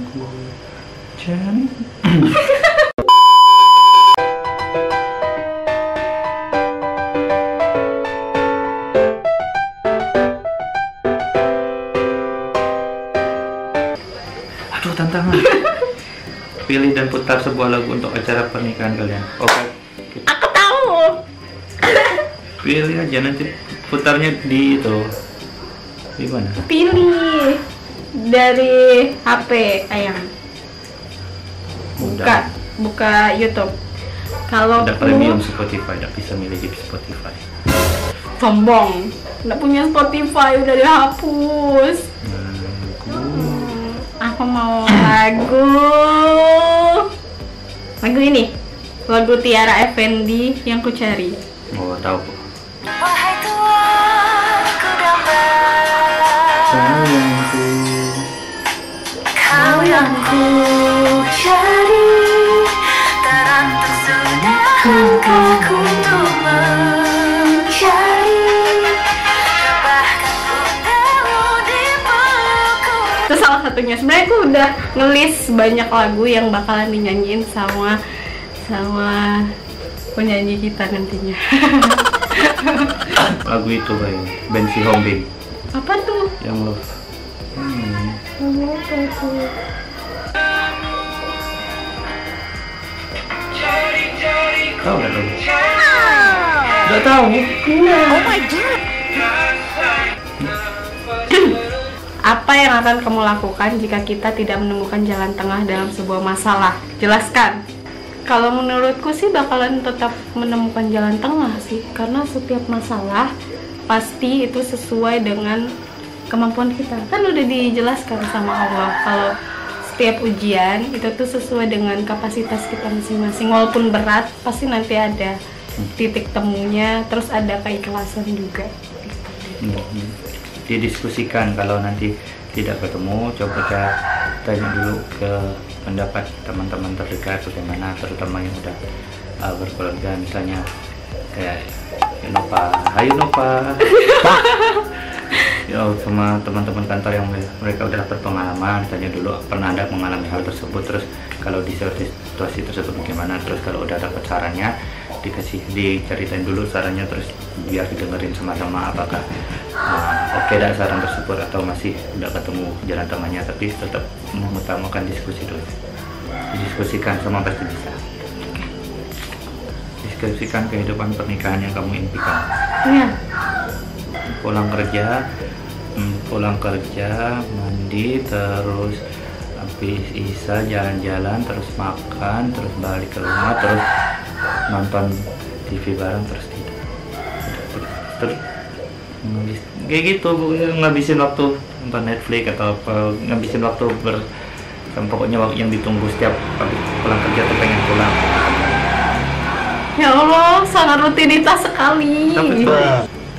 Sayangku, cantik. Aduh, tantangan. Pilih dan putar sebuah lagu untuk acara pernikahan kalian. Oke. Aku tahu. Pilih aja, nanti putarnya di itu. Di mana? Pilih dari HP ayang. Buka YouTube. Kalau Ada premium Spotify, tidak bisa milih di Spotify. sombong, nggak punya Spotify, udah dihapus. Aku mau lagu ini, lagu Tiara Effendi yang ku cari. Oh, tahu kok. Wahai tuanku damai, Sayangku, kau yang ku cari, terantang sudah langkahku untuk mencari, bahkan bundamu di pelukku. Itu salah satunya. Sebenarnya aku udah ngelis banyak lagu yang bakalan dinyanyiin sama penyanyi kita nantinya. lagu itu baik. Ben Si Hombing Apa tuh? yang Love. Apa tuh? Tahu nggak lagu? Nggak tahu. Oh my god. Apa yang akan kamu lakukan jika kita tidak menemukan jalan tengah dalam sebuah masalah? Jelaskan. Kalau menurutku sih bakalan tetap menemukan jalan tengah sih, karena setiap masalah pasti itu sesuai dengan kemampuan kita. Kan udah dijelaskan sama Allah kalau setiap ujian itu tuh sesuai dengan kapasitas kita masing-masing. Walaupun berat, pasti nanti ada titik temunya, terus ada keikhlasan juga. Didiskusikan, kalau nanti tidak ketemu, coba tanya dulu ke pendapat teman-teman terdekat bagaimana, terutama yang udah berkeluarga, misalnya kayak Nova, Hayu Nova. Ya, sama teman-teman kantor yang mereka udah berpengalaman, tanya dulu pernah ada mengalami hal tersebut, terus kalau di situasi tersebut bagaimana, terus kalau udah dapat sarannya diceritain dulu sarannya, terus biar didengerin sama-sama apakah oke dah saran tersebut atau masih udah ketemu jalan tengahnya, tapi tetap mengutamakan diskusi dulu. Didiskusikan, semua pasti bisa. Diskusikan kehidupan pernikahan yang kamu impikan. Iya. Pulang kerja, mandi, terus habis Isya jalan-jalan, terus makan, terus balik ke rumah, terus nonton TV bareng, terus tidur. Terus kayak gitu, ngabisin waktu nonton Netflix atau apa, ngabisin waktu pokoknya yang ditunggu setiap habis pulang kerja tuh pengen pulang. Ya Allah, sangat rutinitas sekali. Tapi itu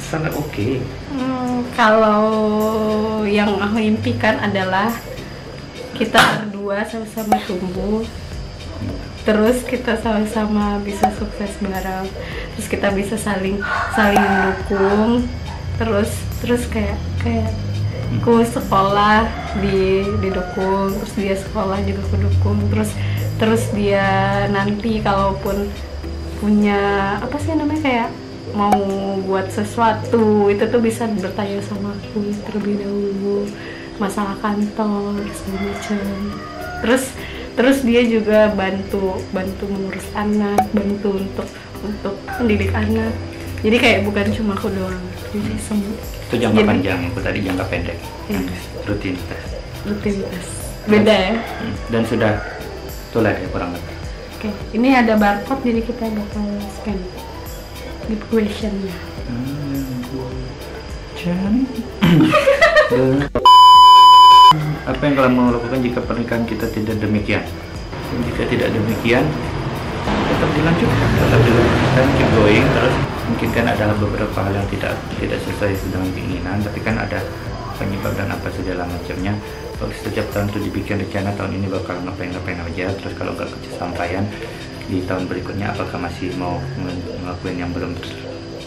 sangat oke. Kalau yang aku impikan adalah kita berdua sama-sama tumbuh, terus kita sama-sama bisa sukses bareng, terus kita bisa saling mendukung, terus kayak ku sekolah didukung, terus dia sekolah juga aku dukung, terus dia nanti kalaupun punya apa sih namanya, kayak mau buat sesuatu itu tuh bisa bertanya sama aku terlebih dahulu, masalah kantor segala macam. Terus dia juga bantu mengurus anak, bantu untuk mendidik anak. Jadi kayak bukan cuma aku doang, jadi semua. Itu jangka panjang, itu tadi jangka pendek. Rutinitas Beda ya. Dan sudah tulen ya kurang lebih. Oke, ini ada barcode, jadi kita bakal scan di questionnya. Apa yang kalian mau lakukan jika pernikahan kita tidak demikian? Dan jika tidak demikian, tetap dilanjutkan, keep going. Terus mungkin kan ada beberapa hal yang tidak sesuai dengan keinginan, tapi kan ada penyebab dan apa segala macamnya. Kalau setiap tahun itu dibikin rencana, tahun ini bakal ngapain aja, terus kalau nggak kesampaian di tahun berikutnya, apakah masih mau ngelakuin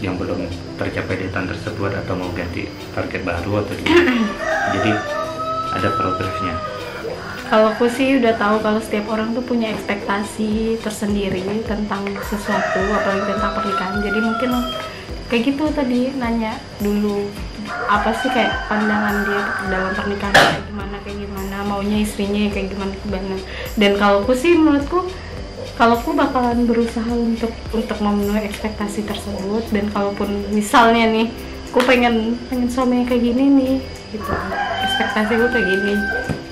yang belum tercapai di tahun tersebut, atau mau ganti target baru atau gimana. Jadi ada progresnya. Kalau aku sih udah tahu kalau setiap orang tuh punya ekspektasi tersendiri tentang sesuatu, apalagi tentang pernikahan. Jadi mungkin kayak gitu tadi nanya dulu apa sih kayak pandangan dia dalam pernikahan kayak gimana, maunya istrinya kayak gimana. Dan kalau aku sih menurutku kalau aku bakalan berusaha untuk memenuhi ekspektasi tersebut. Dan kalaupun misalnya nih aku pengen suaminya kayak gini nih gitu, ekspektasi gue kayak gini,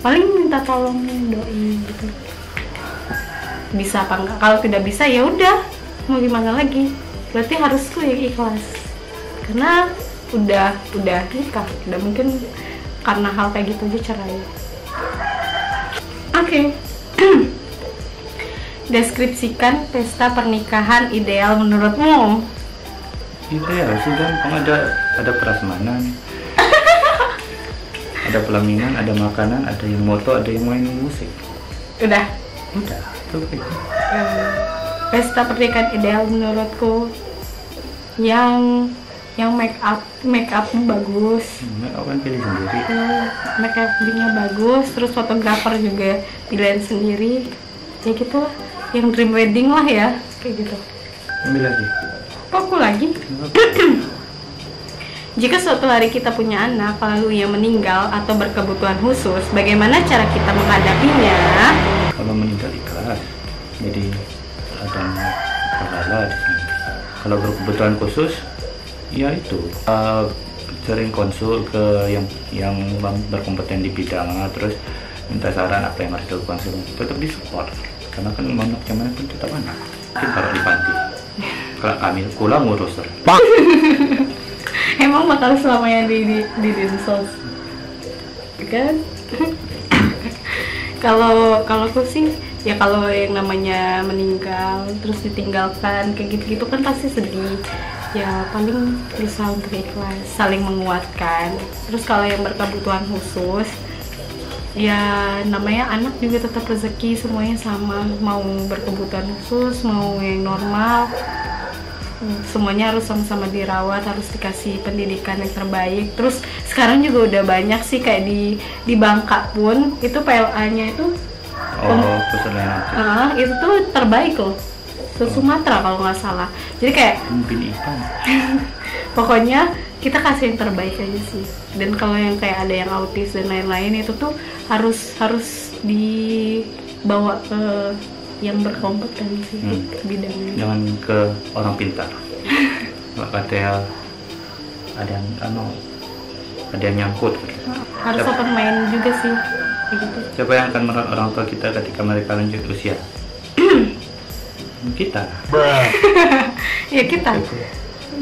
paling minta tolong doi gitu, bisa apa enggak. Kalau tidak bisa ya udah, mau gimana lagi, berarti harus tuh yang ikhlas karena udah nikah, udah mungkin karena hal kayak gitu aja cerai. Oke. Deskripsikan pesta pernikahan ideal menurutmu. Ideal sih gampang, ada prasmanan, ada pelaminan, ada makanan, ada yang moto, ada yang main musik. Udah Tuh kayak gitu. Pesta pernikahan ideal menurutku yang make upnya bagus, Kan pilih sendiri. make upnya bagus, terus fotografer juga pilihan sendiri, ya gitu lah, yang dream wedding lah ya, kayak gitu. Ambil lagi. Kok aku lagi? Jika suatu hari kita punya anak lalu ia meninggal atau berkebutuhan khusus, bagaimana cara kita menghadapinya? Kalau meninggal ikhlas, jadi ada pahala di sini. Kalau berkebutuhan khusus, ya itu sering konsul ke yang berkompeten di bidangnya, terus minta saran apa yang harus dilakukan, tetap disupport karena kan anak zaman pun tetap anak. Mungkin kalau di panti, kalau kami pulang ngurus Emang bakal selamanya di dinsos kan? Kalau aku sih ya, kalau yang namanya meninggal terus ditinggalkan kayak gitu kan pasti sedih ya, paling berusaha untuk ikhlas, saling menguatkan. Terus kalau yang berkebutuhan khusus ya, namanya anak juga tetap rezeki, semuanya sama, mau berkebutuhan khusus mau yang normal, semuanya harus sama-sama dirawat, harus dikasih pendidikan yang terbaik. Terus sekarang juga udah banyak sih kayak di Bangka pun itu PLA-nya itu itu tuh terbaik loh, se Sumatera kalau nggak salah. Jadi kayak pokoknya kita kasih yang terbaik aja sih. Dan kalau yang kayak ada yang autis dan lain-lain itu tuh harus dibawa ke yang berkompetensi bidangnya. Jangan ke orang pintar. Katanya ada yang nyangkut. Harus open mind juga sih, kayak gitu. Siapa yang akan merawat orang tua kita ketika mereka lanjut usia? Kita. Ya kita.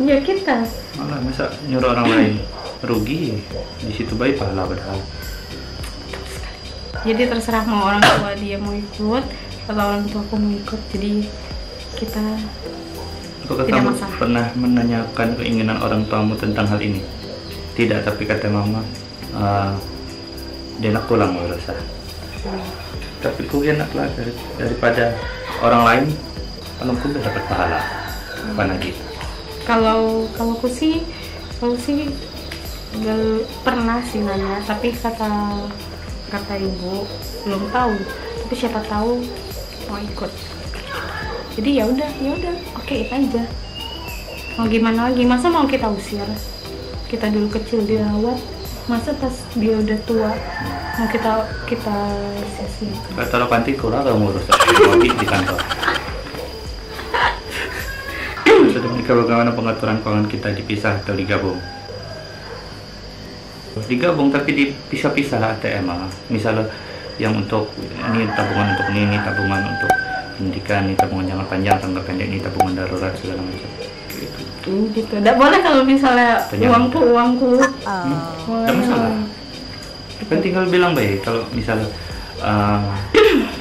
Ya kita. Malah masa nyuruh orang lain rugi, di situ baik pahala padahal. Jadi terserah mau orang tua dia mau ikut atau orang tua aku mau ikut, jadi kita Apakah tidak kamu masalah. pernah menanyakan keinginan orang tuamu tentang hal ini? Tidak, tapi kata mama, dia nak pulang mau rasa. Tapi ku enak lah daripada orang lain, kalau aku udah dapat pahala. Mana gitu? Kalau aku sih pernah sih nanya, tapi kata ibu belum tahu, tapi siapa tahu mau ikut. Jadi ya udah oke aja, mau gimana lagi, masa mau kita usir, kita dulu kecil dirawat, masa pas dia udah tua mau kita sia-sia. Kalau panti kurang kamu urus di kantor. Sudah menikah, bagaimana pengaturan keuangan kita, dipisah atau digabung? Digabung tapi dipisah-pisah ATM. Misalnya yang untuk ini tabungan untuk ini tabungan untuk pendidikan, ini tabungan jangka panjang, jangka pendek, ini tabungan darurat segala macam. Gitu. Nggak boleh kalau misalnya uangku. Tidak masalah. Kan tinggal bilang baik kalau misalnya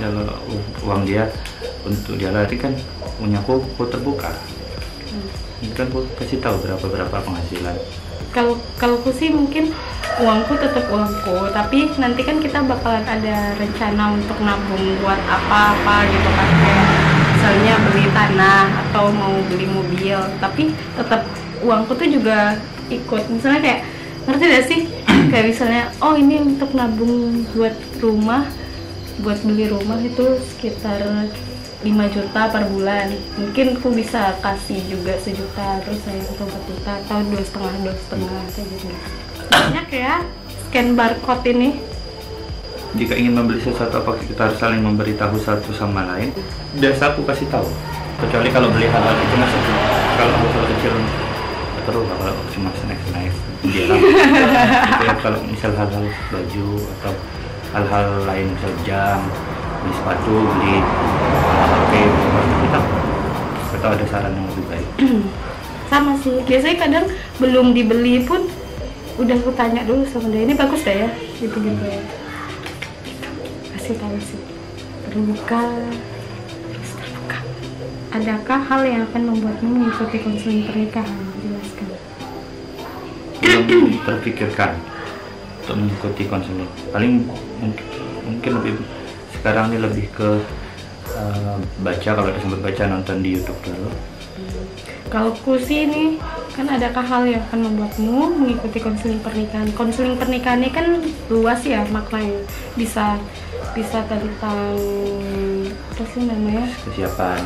kalau uang dia untuk dia lari kan punya aku terbuka. Kan aku kasih tahu berapa penghasilan. Kalau aku sih mungkin uangku tetap uangku, tapi nanti kan kita bakalan ada rencana untuk nabung buat apa gitu kan, kayak misalnya beli tanah atau mau beli mobil, tapi tetap uangku tuh juga ikut. Misalnya kayak, ngerti gak sih, kayak misalnya oh ini untuk nabung buat rumah, buat beli rumah itu sekitar 5 juta per bulan. Mungkin aku bisa kasih juga 1 juta, terus saya 4 juta atau 2,5 kayak gitu. Banyak ya scan barcode ini. Jika ingin membeli sesuatu, apa kita harus saling memberitahu satu sama lain? Biasa aku kasih tahu. Kecuali kalau beli hal-hal itu masuk. Kalau hal kecil perlu lah, kalau cuma snack bilang. Ya, kalau misal hal-hal baju atau hal-hal lain, misal jam, beli sepatu, beli HP, kita ada saran yang lebih baik. Sama sih, biasanya kadang belum dibeli pun udah aku tanya dulu sama dia, ini bagus dah ya, gitu ya. Kasih tahu sih, terbuka. Adakah hal yang akan membuatmu mengikuti konseling pernikahan? Jelaskan. Belum terpikirkan untuk mengikuti konseling. Paling mungkin lebih sekarang ini lebih ke baca, kalau ada sempat baca, nonton di YouTube dulu. Kalau aku sih ini kan, adakah hal yang akan membuatmu mengikuti konseling pernikahan? Konseling pernikahan ini kan luas ya maknanya, bisa tentang apa sih namanya, Kesiapan,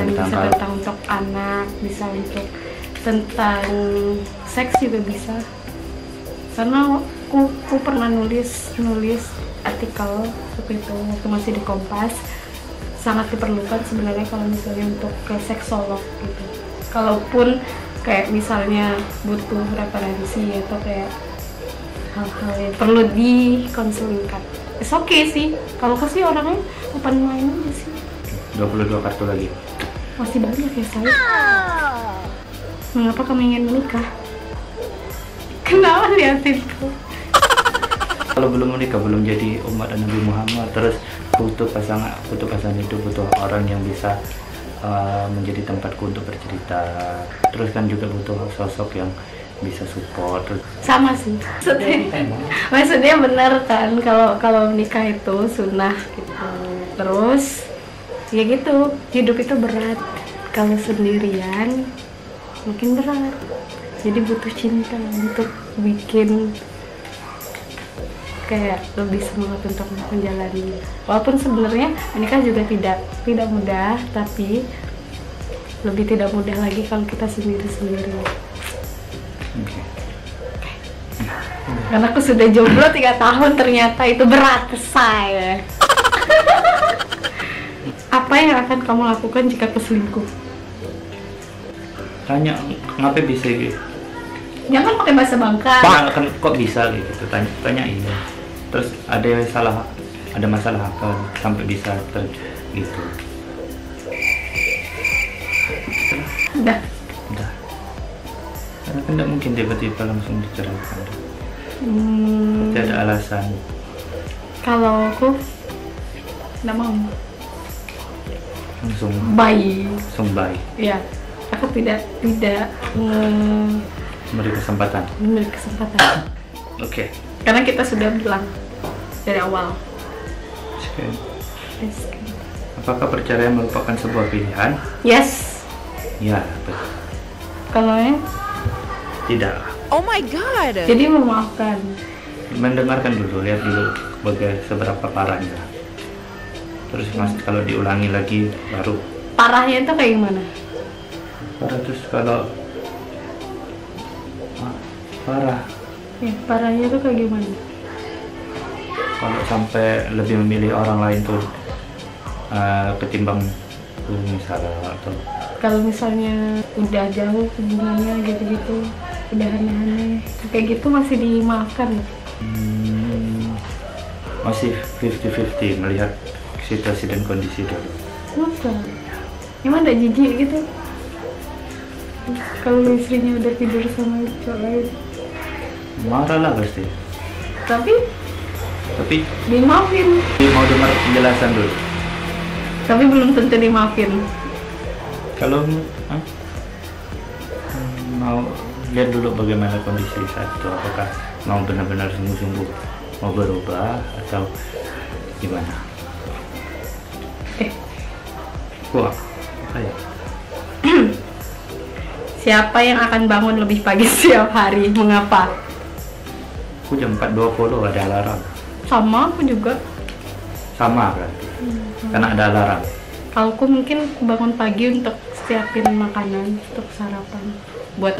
bisa tentang untuk anak, bisa untuk tentang seks juga bisa. Karena aku pernah nulis artikel seperti itu waktu masih di Kompas, sangat diperlukan sebenarnya kalau misalnya untuk ke seksolog gitu. Kalaupun kayak misalnya butuh referensi atau kayak hal-hal yang perlu dikonselingkan, it's okay sih. Kalau aku sih orangnya open mind aja sih. 22 kartu lagi. Masih banyak ya saya. Mengapa kamu ingin menikah? Kenapa liatin kau? Kalau belum menikah, belum jadi umat Nabi Muhammad, terus butuh pasangan itu, butuh orang yang bisa menjadi tempatku untuk bercerita. Terus kan juga butuh sosok yang bisa support. Sama sih. Maksudnya benar kan, kalau menikah itu sunnah gitu. Terus ya gitu, hidup itu berat. Kalau sendirian makin berat. Jadi butuh cinta untuk bikin kayak lebih semangat untuk menjalani. Walaupun sebenarnya menikah juga tidak mudah, tapi lebih tidak mudah lagi kalau kita sendiri. Okay. Karena aku sudah jomblo 3 tahun, ternyata itu berat ke saya. Apa yang akan kamu lakukan jika keselingkuh? Tanya, ngapa bisa gitu? Jangan pakai bahasa Bangka. Kan kok bisa gitu? Tanyain. Terus ada masalah apa sampai bisa gitu? Udah. Karena kan tidak mungkin tiba-tiba langsung diceraikan. Pasti ada alasan. Kalau aku nggak mau. Langsung Bye. Ya, aku tidak memberi kesempatan. Oke. Karena kita sudah bilang dari awal. Okay. Yes. Apakah perceraian merupakan sebuah pilihan? Yes. Ya, betul. Kalau ya? Tidak. Oh my god. Jadi memaafkan. Mendengarkan dulu, lihat dulu seberapa parahnya. Terus kalau diulangi lagi baru. Parahnya itu kayak gimana? Terus kalau parah. Ya, parahnya itu kayak gimana? Kalau sampai lebih memilih orang lain tuh ketimbang misalnya, atau kalau misalnya udah jauh hubungannya gitu-gitu, udah aneh-aneh kayak gitu, masih dimaafkan? Masih 50-50, melihat situasi dan kondisi dulu. Kenapa? Emang gak jijik gitu kalau istrinya udah tidur sama cowok lain? Marah lah pasti. Tapi dimaafin. Mau dengar penjelasan dulu. Tapi belum tentu dimaafin. Kalau mau lihat dulu bagaimana kondisi saat itu, apakah mau benar-benar sungguh-sungguh mau berubah atau gimana? Wah, apa ya? Siapa yang akan bangun lebih pagi setiap hari? Mengapa? Aku jam 4.20 ada alarm. Sama aku juga. Sama berarti. Karena ada alarm. Kalau aku mungkin bangun pagi untuk siapin makanan untuk sarapan, buat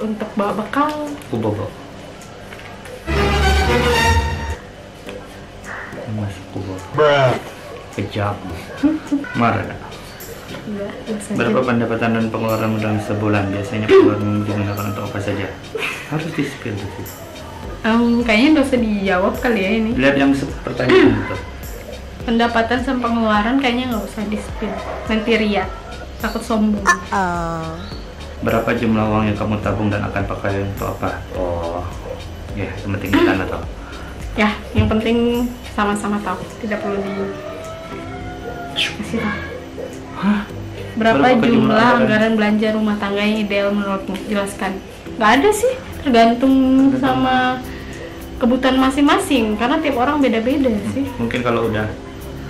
untuk bawa bekal. Aku bobo. Mas aku bobo. Kejam. Marah. Enggak, biasa Berapa aja. pendapatan dan pengeluaran dalam sebulan? Biasanya pengeluaran digunakan untuk apa saja? Harus di-spill sih. Kayaknya nggak usah dijawab kali ya ini. Lihat yang pertanyaan itu. Pendapatan sama pengeluaran kayaknya nggak usah di-spill. Nanti ria, takut sombong. Berapa jumlah uang yang kamu tabung dan akan pakai untuk apa? Oh, ya, yang penting kita tahu. Ya, yang penting sama-sama tahu. Tidak perlu di kasih tahu. Hah? Berapa Berapa jumlah jumlah anggaran? anggaran belanja rumah tangga yang ideal menurutmu? Jelaskan. Nggak ada sih, tergantung sama kebutuhan masing-masing. Karena tiap orang beda-beda sih. Mungkin kalau udah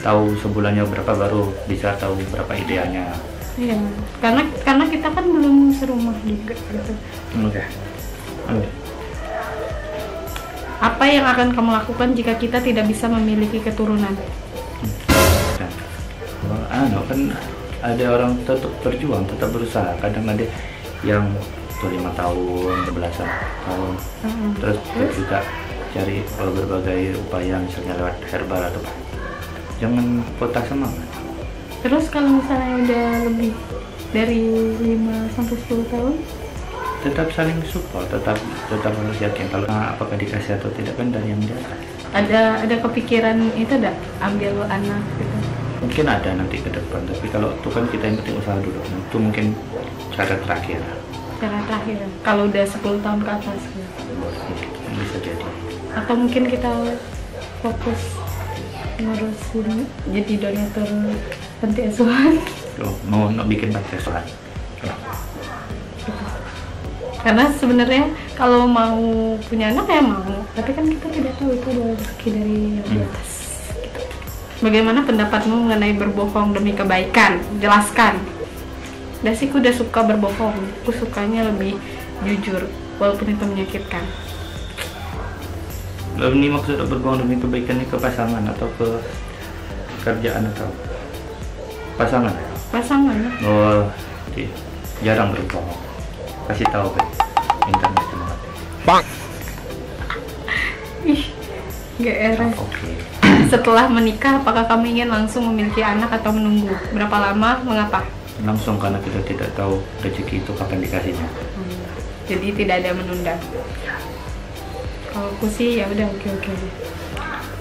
tahu sebulannya berapa baru bisa tahu berapa idealnya. Iya, karena kita kan belum serumah juga gitu. Oke. Oke. Apa yang akan kamu lakukan jika kita tidak bisa memiliki keturunan? Kan ada orang tetap berjuang, tetap berusaha. Kadang ada yang tuh 5 tahun, belasan tahun, terus juga cari berbagai upaya, misalnya lewat herbal atau apa. Jangan patah semangat. Terus kalau misalnya udah lebih dari 5 sampai 10 tahun, Tetap saling support, tetap harus yakin kalau apakah dikasih atau tidak kan dari yang di atas. ada kepikiran itu enggak ambil anak gitu? Mungkin ada nanti ke depan, tapi kalau itu kan kita yang penting usaha dulu. Nah, itu mungkin cara terakhir. Cara terakhir, kalau udah 10 tahun ke atas gitu. Bisa jadi. Atau mungkin kita fokus ngurusin jadi donatur panti asuhan. Tuh, mau bikin panti asuhan. Karena sebenarnya kalau mau punya anak ya mau, tapi kan kita tidak tahu itu adalah rezeki dari yang di atas. Gitu. Bagaimana pendapatmu mengenai berbohong demi kebaikan? Jelaskan. Dasiku udah suka berbohong, aku sukanya lebih jujur, walaupun itu menyakitkan. Lalu ini maksud berbohong demi kebaikan ini ke pasangan atau ke kerjaan atau pasangan? Pasangan ya? Oh, jarang berbohong. Kasih tahu kan, internet semua. Ih, GR. Oke. Setelah menikah, apakah kamu ingin langsung memiliki anak atau menunggu? Berapa lama? Mengapa? Langsung karena kita tidak tahu rezeki itu kapan dikasihnya. Jadi tidak ada menunda. Kalau aku sih ya udah oke.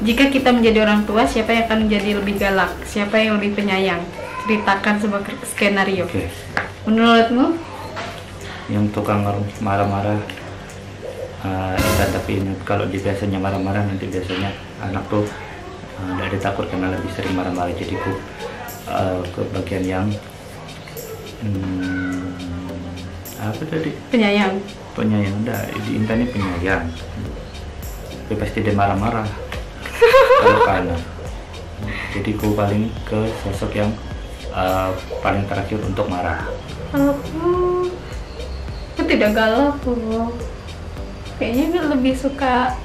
Jika kita menjadi orang tua, siapa yang akan menjadi lebih galak? Siapa yang lebih penyayang? Ceritakan sebuah skenario. Oke. Menurutmu? Yang tukang marah-marah intan, tapi kalau dia biasanya marah-marah, nanti biasanya anak tuh tidak ditakut karena lebih sering marah-marah. Jadi ke bagian yang apa tadi? Penyayang. Enggak, di intan ini penyayang, tapi pasti dia marah-marah kalau ke anak. Jadi ku paling ke sosok yang paling terakhir untuk marah. Kalau aku tidak galak loh. Kayaknya lebih suka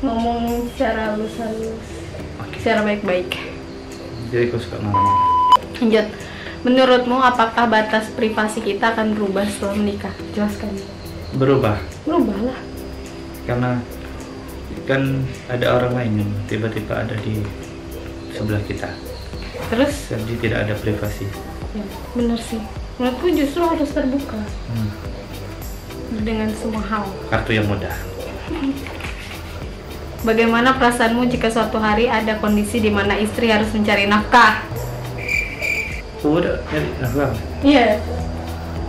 ngomong secara halus-halus, secara baik-baik. Jadi aku suka marah-marah. Lanjut. Menurutmu apakah batas privasi kita akan berubah setelah menikah? Jelaskan. Berubah Berubah lah. karena kan ada orang lain yang tiba-tiba ada di sebelah kita, Terus? jadi tidak ada privasi. Ya, bener sih. Menurutku justru harus terbuka dengan semua hal. Kartu yang mudah. Bagaimana perasaanmu jika suatu hari ada kondisi di mana istri harus mencari nafkah? Udah nyari nafkah. Iya.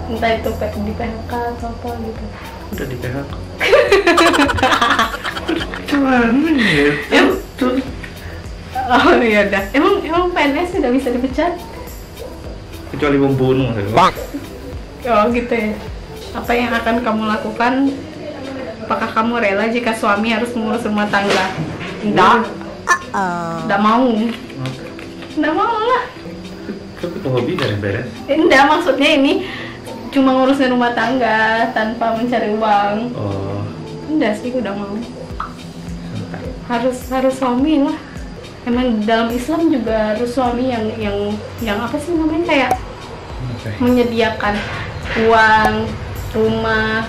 Entah itu di PHK atau apa gitu. Udah di PHK. Cuman ya. Oh iya udah. Emang PNS sudah bisa dipecat? Kecuali membunuh. Oh gitu ya. Apa yang akan kamu lakukan? Apakah kamu rela jika suami harus mengurus rumah tangga? Enggak. Enggak mau. Enggak mau lah. Tapi kok hobi beres-beres? Enggak, maksudnya ini cuma ngurusin rumah tangga tanpa mencari uang. Oh, Enggak sih, udah mau. santai. Harus suami lah. Emang dalam Islam juga harus suami yang apa sih namanya, kayak menyediakan uang, rumah,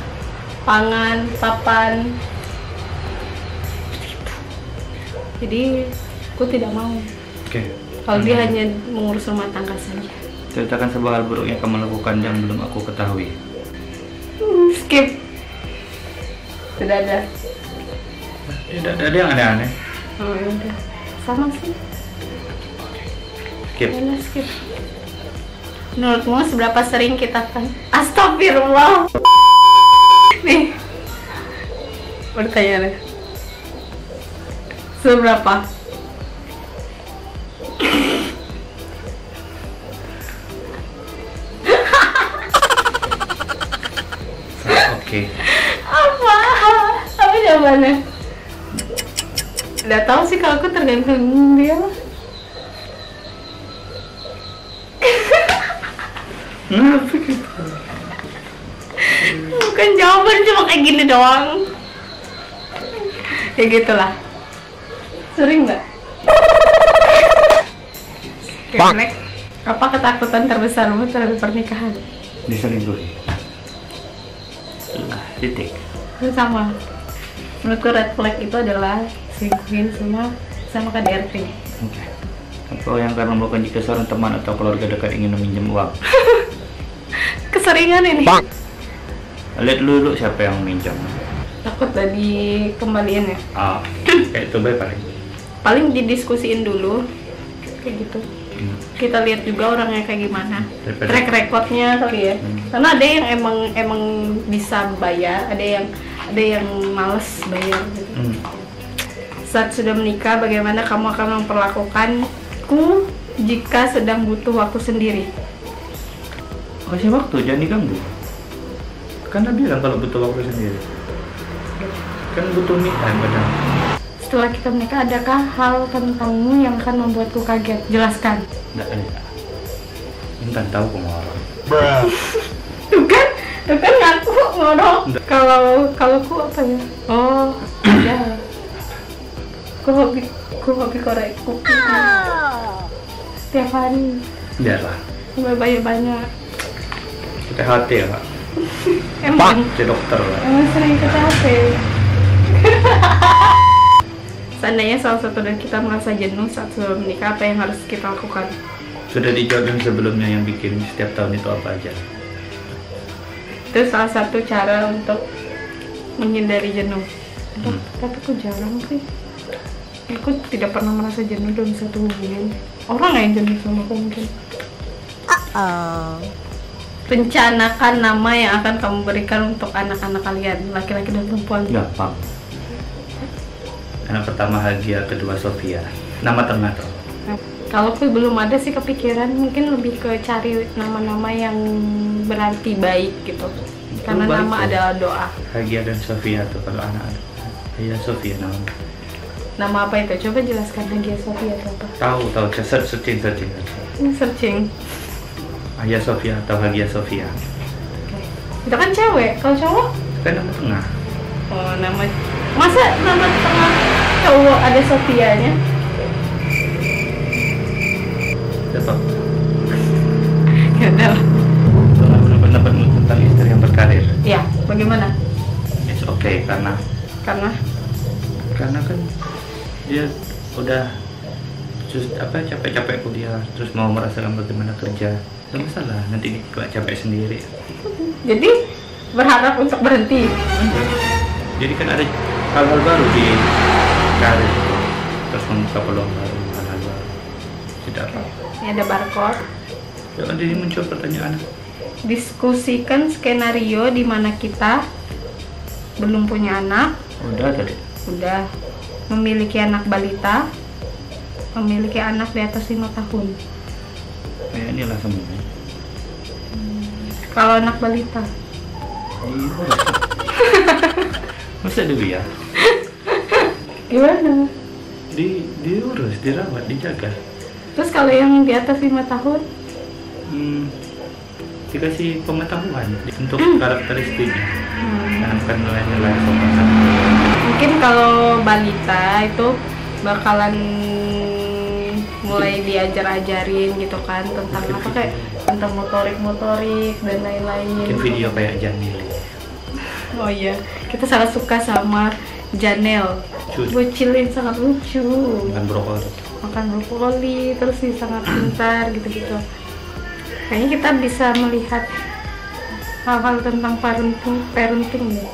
pangan, papan. Jadi aku tidak mau. Oke. Kalau dia hanya mengurus rumah tangga saja. Ceritakan sebuah hal buruk yang kamu lakukan yang belum aku ketahui. Skip. Tidak ada. Tidak ada yang aneh-aneh. Oh ya udah. Sama sih. Skip. Ya, skip. Menurutmu seberapa sering kita kan? Astagfirullah. Nih. Bertanya deh. Seberapa? Oke. Apa jawabannya? Udah tahu sih kalau aku tergantung dia. Kenapa gitu? Bukan jawaban, cuma kayak gini doang. Ya gitulah. Sering nggak? Next. Apa ketakutan terbesarmu terhadap pernikahan? Diselingkuhi. Lah, titik. Sama. Menurutku red flag itu adalah selingkuhin sama KDRT. Oke. Atau yang karena melakukan jika seorang teman atau keluarga dekat ingin meminjam uang. Keseringan ini. Lihat dulu siapa yang minjam. Takut tadi kembaliin ya. Kayak itu baik paling. Paling didiskusiin dulu kayak gitu. Kita lihat juga orangnya kayak gimana, track recordnya kali ya. Karena ada yang emang bisa bayar, ada yang males bayar gitu. Saat sudah menikah, bagaimana kamu akan memperlakukanku jika sedang butuh waktu sendiri? Kasih waktu, jangan diganggu. Karena bilang kalau butuh waktu sendiri. Kan butuh me time kadang. Setelah kita menikah, adakah hal tentangmu yang akan membuatku kaget? Jelaskan. Nggak ada. Entah tahu kok orang. Tuh kan ngaku ngorok. Kalau ku apa ya? Oh, ya. Ku hobi korek kuku. Setiap hari. Biarlah. Banyak. Kita hati ya, Kak. Emang Dokter lah. emang sering kita HP. Seandainya salah satu dari kita merasa jenuh saat sebelum menikah, apa yang harus kita lakukan? Sudah dijawab yang sebelumnya, yang bikin setiap tahun itu apa aja. Itu salah satu cara untuk menghindari jenuh. Tapi aku jarang sih. Aku tidak pernah merasa jenuh dalam satu hubungan. Orang yang jenuh sama aku mungkin. Rencanakan nama yang akan kamu berikan untuk anak-anak kalian, laki-laki dan perempuan. Gampang. Anak pertama Hagia, kedua Sofia. Nama tengah tuh. Kalau aku belum ada sih kepikiran, mungkin lebih ke cari nama-nama yang berarti baik gitu. Karena baik nama tuh. adalah doa. Hagia dan Sofia tuh kalau anak. Hagia Sofia nama. Nama apa itu? Coba jelaskan Hagia Sofia itu apa? Tahu searching. Ini searching. Hagia Sofia atau Hagia Sofia. Oke. Itu kan cewek, kalau cowok? Kan nama tengah. Oh, masa nama tengah cowok ada Sofianya? Tetap. Ya udah. Pendapatmu tentang istri yang berkarir. Ya, bagaimana? It's okay karena Karena kan dia udah capek-capek kuliah, terus mau merasakan bagaimana kerja. Gak masalah, nanti gak capek sendiri. jadi berharap untuk berhenti. Jadi kan ada hal-hal baru di karir, terus membuka peluang baru, hal-hal baru. Tidak apa. Ini ada barcode. Ya, jadi muncul pertanyaan. Diskusikan skenario di mana kita belum punya anak, Udah tadi. udah memiliki anak balita, memiliki anak di atas 5 tahun. Kayak inilah semua. Kalau anak balita, Masa dulu ya? gimana? Diurus, dirawat, dijaga. Terus kalau yang di atas 5 tahun, Dikasih pengetahuan untuk karakteristiknya, tanamkan nilai-nilai sopan. mungkin kalau balita itu bakalan mulai diajarin gitu kan tentang apa kayak tentang motorik dan lain-lain. Bikin video kayak Janil. Oh iya, kita sangat suka sama Janel. Bocilin sangat lucu. Makan brokoli, terus sih sangat pintar gitu-gitu. Kayaknya kita bisa melihat hal-hal tentang parenting ya.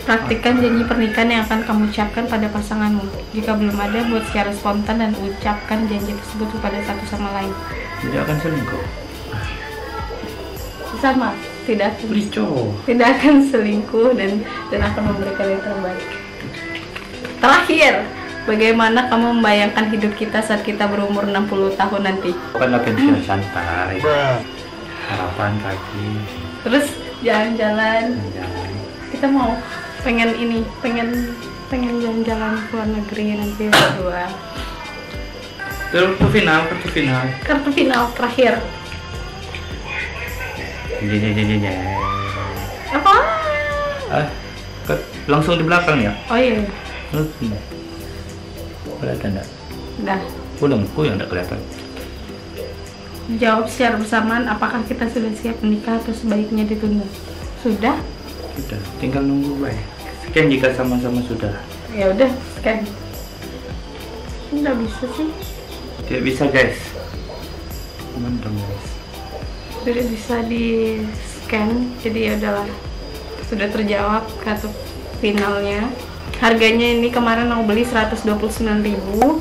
Praktikkan janji pernikahan yang akan kamu ucapkan pada pasanganmu. Jika belum ada, buat secara spontan dan ucapkan janji tersebut kepada satu sama lain. Tidak akan selingkuh. Sama, tidak akan selingkuh dan akan memberikan yang terbaik. Terakhir, bagaimana kamu membayangkan hidup kita saat kita berumur 60 tahun nanti? Bukanlah pensiun santai. Harapan pagi. Terus jalan-jalan. Kita mau pengen jalan-jalan ke luar negeri nanti berdua. Kartu final terakhir. Apa? Langsung di belakang ya? Oh iya. Kelihatan enggak? Udah. Pulangku yang enggak kelihatan. Jawab secara bersamaan, apakah kita sudah siap menikah atau sebaiknya ditunda? Sudah? Sudah, tinggal nunggu baik. Sekian jika sama-sama sudah. Ya udah, scan. Nggak bisa sih. Tidak bisa guys. Mantap guys. Tidak bisa di scan, jadi ya udahlah. Sudah terjawab kartu finalnya. Harganya ini kemarin aku beli 129.000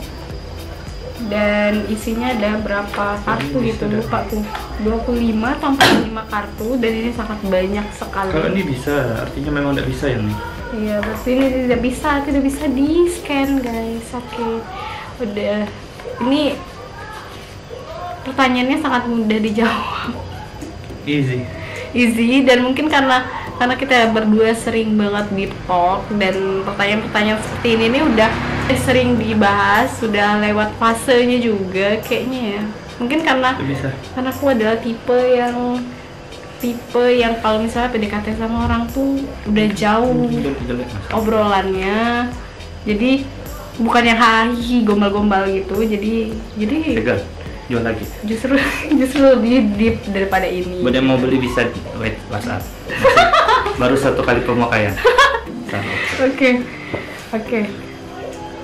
dan isinya ada berapa kartu gitu, lupa tuh, 25 atau 45 kartu, dan ini sangat banyak sekali. Kalau ini bisa, artinya memang tidak bisa yang ini. Iya, berarti ini tidak bisa di scan guys. Oke, udah. Ini pertanyaannya sangat mudah dijawab. Easy, dan mungkin karena kita berdua sering banget deep talk dan pertanyaan-pertanyaan seperti ini nih udah sering dibahas, sudah lewat fasenya juga kayaknya ya. Mungkin karena aku adalah tipe yang kalau misalnya PDKT sama orang tuh udah jauh obrolannya, jadi bukan yang hahihi gombal-gombal gitu, jadi jual lagi. Justru lebih deep daripada ini. Buat yang mau beli bisa WhatsApp. Baru 1 kali pemakaian. Oke.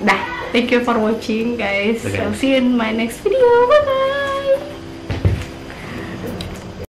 Dah, thank you for watching guys. I'll see you in my next video. Bye bye.